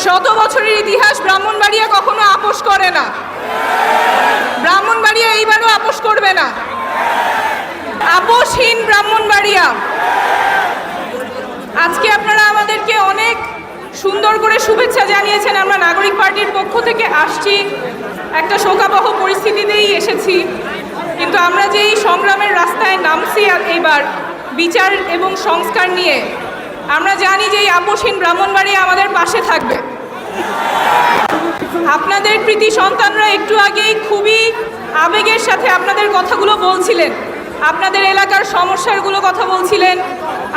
শত বছরের ইতিহাস ব্রাহ্মণবাড়িয়া কখনো আপোষ করে না। ব্রাহ্মণবাড়িয়া এইবারও আপোষ করবে না। আপোষহীন ব্রাহ্মণবাড়িয়া। আজকে আপনারা আমাদেরকে অনেক সুন্দর করে শুভেচ্ছা জানিয়েছেন। আমরা নাগরিক পার্টির পক্ষ থেকে আসছি, একটা শোকাবহ পরিস্থিতিতেই এসেছি, কিন্তু আমরা যে এই সংগ্রামের রাস্তায় নামছি এবার বিচার এবং সংস্কার নিয়ে, আমরা জানি যে এই আপোষহীন ব্রাহ্মণবাড়িয়া আমাদের পাশে থাকবে। আপনাদের কৃতি সন্তানরা একটু আগেই খুবই আবেগের সাথে আপনাদের কথাগুলো বলছিলেন, আপনাদের এলাকার সমস্যারগুলো কথা বলছিলেন,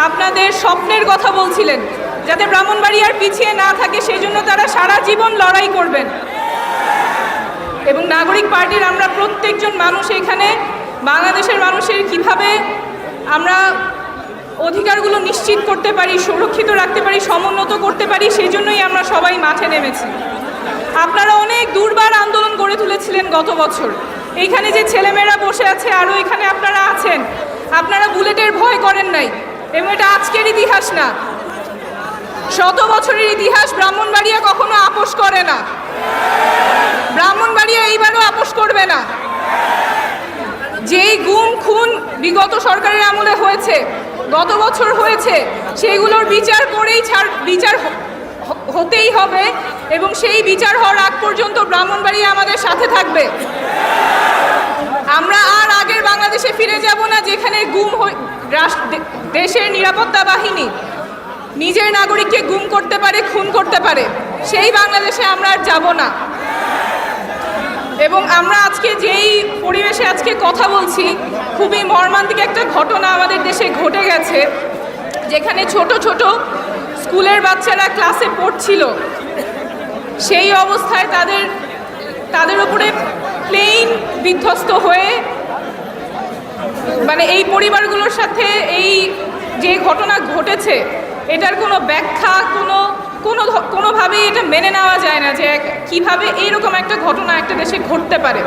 আপনাদের স্বপ্নের কথা বলছিলেন, যাতে ব্রাহ্মণবাড়িয়ার পিছিয়ে না থাকে সেই জন্য তারা সারা জীবন লড়াই করবেন। এবং নাগরিক পার্টির আমরা প্রত্যেকজন মানুষ এখানে বাংলাদেশের মানুষের কিভাবে আমরা অধিকারগুলো নিশ্চিত করতে পারি, সুরক্ষিত রাখতে পারি, সমুন্নত করতে পারি, সেই জন্যই আমরা সবাই মাঠে নেমেছি। আপনারা অনেক দুর্বার আন্দোলন গড়ে তুলেছিলেন গত বছর। এইখানে যে ছেলেমেয়েরা বসে আছে, আরও এখানে আপনারা আছেন, আপনারা বুলেটের ভয় করেন নাই, এবং এটা আজকের ইতিহাস না, শত বছরের ইতিহাস। ব্রাহ্মণবাড়িয়া কখনো আপোষ করে না। ব্রাহ্মণবাড়িয়া এইবারও আপোষ করবে না। যেই গুম খুন বিগত সরকারের আমলে হয়েছে, গত বছর হয়েছে, সেইগুলোর বিচার করেই বিচার হতেই হবে, এবং সেই বিচার হওয়ার আগ পর্যন্ত ব্রাহ্মণবাড়িয়া আমাদের সাথে থাকবে। আমরা আর আগের বাংলাদেশে ফিরে যাব না, যেখানে দেশের নিরাপত্তা বাহিনী নিজের নাগরিককে গুম করতে পারে, খুন করতে পারে। সেই বাংলাদেশে আমরা আর যাব না। এবং আমরা আজকে যেই পরিবেশে আজকে কথা বলছি, খুবই মর্মান্তিক একটা ঘটনা আমাদের দেশে ঘটে গেছে, যেখানে ছোট ছোট স্কুলের বাচ্চারা ক্লাসে পড়ছিল, সেই অবস্থায় তাদের উপরে প্লেন বিধ্বস্ত হয়ে, মানে এই পরিবারগুলোর সাথে এই যে ঘটনা ঘটেছে, এটার কোনো ব্যাখ্যা কোনোভাবেই এটা মেনে নেওয়া যায় না যে কিভাবে এইরকম একটা ঘটনা একটা দেশে ঘটতে পারে।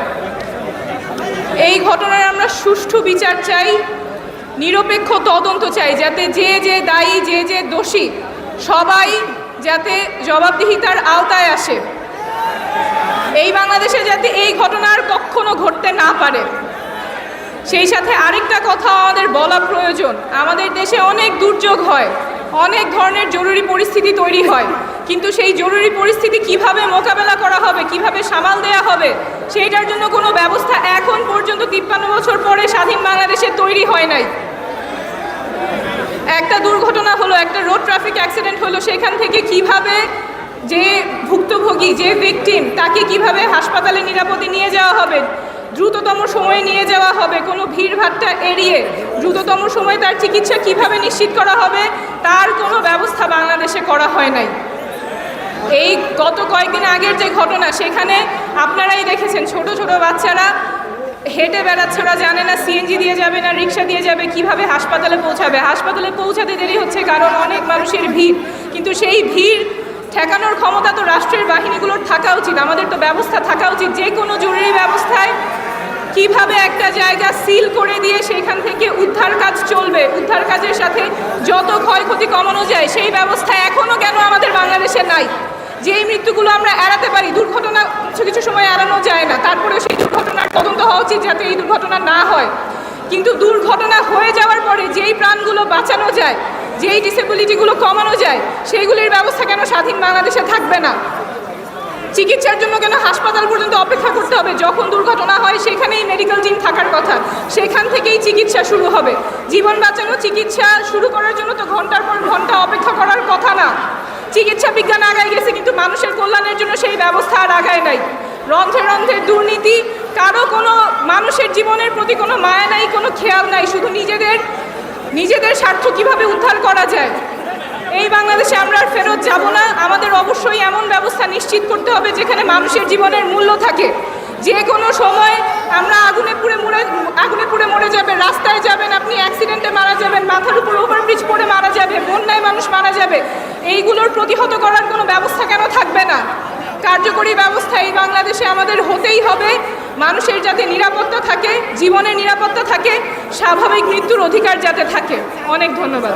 এই ঘটনার আমরা সুষ্ঠু বিচার চাই, নিরপেক্ষ তদন্ত চাই, যাতে যে দায়ী, যে দোষী, সবাই যাতে জবাবদিহিতার আওতায় আসে। এই বাংলাদেশে যাতে এই ঘটনা আর কখনো ঘটতে না পারে। সেই সাথে আরেকটা কথা আমাদের বলা প্রয়োজন, আমাদের দেশে অনেক দুর্যোগ হয়, অনেক ধরনের জরুরি পরিস্থিতি তৈরি হয়, কিন্তু সেই জরুরি পরিস্থিতি কিভাবে মোকাবেলা করা হবে, কিভাবে সামাল দেওয়া হবে, সেইটার জন্য কোনো ব্যবস্থা এখন পর্যন্ত 53 বছর পরে স্বাধীন বাংলাদেশে তৈরি হয় নাই। একটা দুর্ঘটনা হলো, একটা রোড ট্রাফিক অ্যাক্সিডেন্ট হলো, সেখান থেকে কিভাবে যে ভুক্তভোগী, যে ভিকটিম, তাকে কিভাবে হাসপাতালে নিরাপদে নিয়ে যাওয়া হবে, দ্রুততম সময়ে নিয়ে যাওয়া হবে, কোনো ভিড়ভাট্টা এড়িয়ে দ্রুততম সময়ে তার চিকিৎসা কিভাবে নিশ্চিত করা হবে, তার কোনো ব্যবস্থা বাংলাদেশে করা হয় নাই। এই গত কয়েকদিন আগের যে ঘটনা, সেখানে আপনারাই দেখেছেন ছোট ছোট বাচ্চারা হেঁটে বেড়াচ্ছে, ওরা জানে না সিএনজি দিয়ে যাবে না রিক্সা দিয়ে যাবে, কিভাবে হাসপাতালে পৌঁছাবে। হাসপাতালে পৌঁছাতে দেরি হচ্ছে কারণ অনেক মানুষের ভিড়, কিন্তু সেই ভিড় ঠেকানোর ক্ষমতা তো রাষ্ট্রের বাহিনীগুলোর থাকা উচিত, আমাদের তো ব্যবস্থা থাকা উচিত। যে কোনো জরুরি ব্যবস্থায় কিভাবে একটা জায়গা সিল করে দিয়ে সেখান থেকে উদ্ধার কাজ চলবে, উদ্ধার কাজের সাথে যত ক্ষয়ক্ষতি কমানো যায়, সেই ব্যবস্থা এখনও কেন আমাদের বাংলাদেশে নাই? যেই মৃত্যুগুলো আমরা এড়াতে পারি, দুর্ঘটনা কিছু সময় এড়ানো যায় না, তারপরেও সেই দুর্ঘটনার তদন্ত হওয়া উচিত যাতে এই দুর্ঘটনা না হয়। কিন্তু দুর্ঘটনা হয়ে যাওয়ার পরে যেই প্রাণগুলো বাঁচানো যায়, যেই ডিসেবিলিটিগুলো কমানো যায়, সেইগুলির ব্যবস্থা কেন স্বাধীন বাংলাদেশে থাকবে না? চিকিৎসার জন্য কেন হাসপাতাল পর্যন্ত অপেক্ষা করতে হবে? যখন দুর্ঘটনা হয় সেখানেই মেডিকেল টিম থাকার কথা, সেখান থেকেই চিকিৎসা শুরু হবে। জীবন বাঁচানো চিকিৎসা শুরু করার জন্য তো ঘন্টার পর ঘন্টা অপেক্ষা করার কথা না। চিকিৎসা বিজ্ঞান আগায় গেছে, কিন্তু মানুষের কল্যাণের জন্য সেই ব্যবস্থা আর আগায় নাই। রন্ধ্রে রন্ধ্রে দুর্নীতি, কারো কোনো মানুষের জীবনের প্রতি কোনো মায়া নাই, কোনো খেয়াল নাই, শুধু নিজেদের স্বার্থ কিভাবে উদ্ধার করা যায়। এই বাংলাদেশে আমরা আর ফেরত যাব না। আমাদের অবশ্যই এমন ব্যবস্থা নিশ্চিত করতে হবে যেখানে মানুষের জীবনের মূল্য থাকে। যে কোনো সময় আমরা আগুনে পুড়ে মরে যাবে, রাস্তায় যাবেন আপনি, অ্যাক্সিডেন্টে মারা যাবেন, মাথার উপর ওভারব্রিজ পড়ে মারা যাবে, বন্যায় মানুষ মারা যাবে, এইগুলোর প্রতিহত করার কোনো ব্যবস্থা কেন থাকবে না? কার্যকরী ব্যবস্থা এই বাংলাদেশে আমাদের হতেই হবে। মানুষের যাতে নিরাপত্তা থাকে, জীবনের নিরাপত্তা থাকে, স্বাভাবিক মৃত্যুর অধিকার যাতে থাকে। অনেক ধন্যবাদ।